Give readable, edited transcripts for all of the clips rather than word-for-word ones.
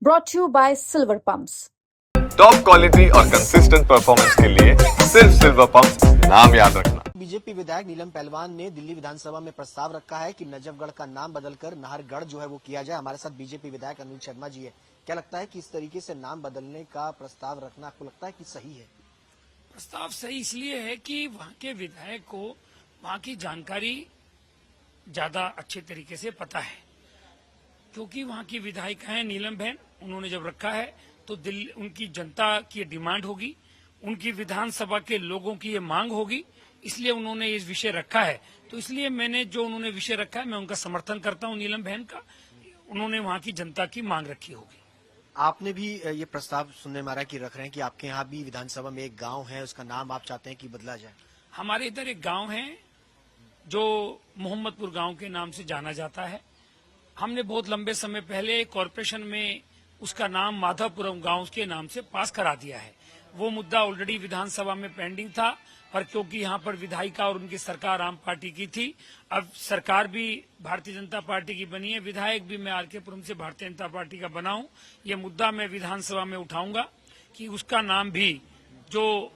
brought to you by Silver Pumps. Top quality और consistent performance के लिए सिर्फ सिल्वर पंप नाम याद रखना। बीजेपी विधायक नीलम पहलवान ने दिल्ली विधानसभा में प्रस्ताव रखा है कि नजफगढ़ का नाम बदलकर नाहरगढ़ जो है वो किया जाए। हमारे साथ बीजेपी विधायक अनिल शर्मा जी है। क्या लगता है कि इस तरीके से नाम बदलने का प्रस्ताव रखना आपको लगता है कि सही है? प्रस्ताव सही इसलिए है कि वहाँ के विधायक को वहाँ की जानकारी ज्यादा अच्छे तरीके से पता है, क्योंकि वहाँ की विधायिका है नीलम बहन। उन्होंने जब रखा है तो दिल्ली उनकी जनता की डिमांड होगी, उनकी विधानसभा के लोगों की ये मांग होगी, इसलिए उन्होंने ये विषय रखा है। तो इसलिए मैंने जो उन्होंने विषय रखा है मैं उनका समर्थन करता हूँ नीलम बहन का। उन्होंने वहाँ की जनता की मांग रखी होगी। आपने भी ये प्रस्ताव सुनने में आ रहा है कि रख रहे हैं कि आपके यहाँ भी विधानसभा में एक गांव है, उसका नाम आप चाहते हैं कि बदला जाए। हमारे इधर एक गांव है जो मोहम्मदपुर गांव के नाम से जाना जाता है। हमने बहुत लंबे समय पहले कॉरपोरेशन में उसका नाम माधवपुरम गांव के नाम से पास करा दिया है। वो मुद्दा ऑलरेडी विधानसभा में पेंडिंग था, पर क्योंकि यहाँ पर विधायिका और उनकी सरकार आम पार्टी की थी, अब सरकार भी भारतीय जनता पार्टी की बनी है, विधायक भी मैं आरकेपुरम से भारतीय जनता पार्टी का बना हूँ। ये मुद्दा मैं विधानसभा में उठाऊंगा कि उसका नाम भी जो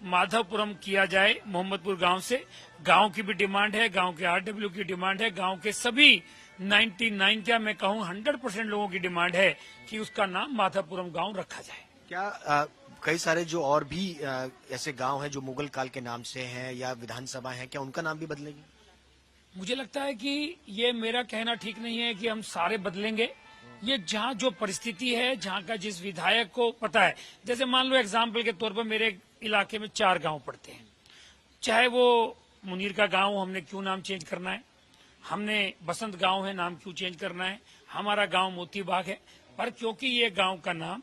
माधवपुरम किया जाए मोहम्मदपुर गांव से। गांव की भी डिमांड है, गांव के आरडब्ल्यू की डिमांड है, गांव के सभी 99 क्या मैं कहूँ 100% लोगों की डिमांड है कि उसका नाम माधवपुरम गांव रखा जाए। क्या कई सारे जो और भी ऐसे गांव हैं जो मुगल काल के नाम से हैं या विधानसभा हैं, क्या उनका नाम भी बदलेगी? मुझे लगता है कि ये मेरा कहना ठीक नहीं है कि हम सारे बदलेंगे। ये जहाँ जो परिस्थिति है, जहाँ का जिस विधायक को पता है, जैसे मान लो एग्जाम्पल के तौर पर मेरे इलाके में 4 गांव पड़ते हैं, चाहे वो मुनीर का गांव, हमने क्यों नाम चेंज करना है, हमने बसंत गांव है नाम क्यों चेंज करना है, हमारा गांव मोती बाग है, पर क्योंकि ये गांव का नाम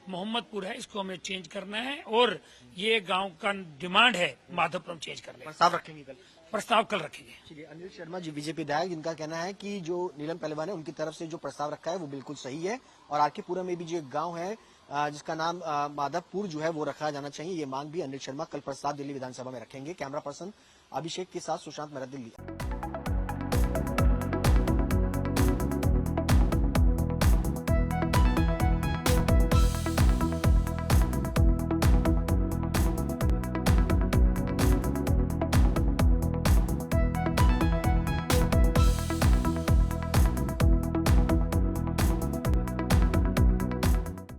मोहम्मदपुर है इसको हमें चेंज करना है और ये गांव का डिमांड है माधवपुरम चेंज करने। प्रस्ताव रखेंगे कल? प्रस्ताव कल रखेंगे। ठीक है। अनिल शर्मा जी बीजेपी विधायक, जिनका कहना है कि जो नीलम पहलवान है उनकी तरफ से जो प्रस्ताव रखा है वो बिल्कुल सही है और आरकेपुरम में भी जो एक गाँव है जिसका नाम माधवपुर जो है वो रखा जाना चाहिए, ये मांग भी अनिल शर्मा कल प्रस्ताव दिल्ली विधानसभा में रखेंगे। कैमरा पर्सन अभिषेक के साथ सुशांत मेहरा, दिल्ली।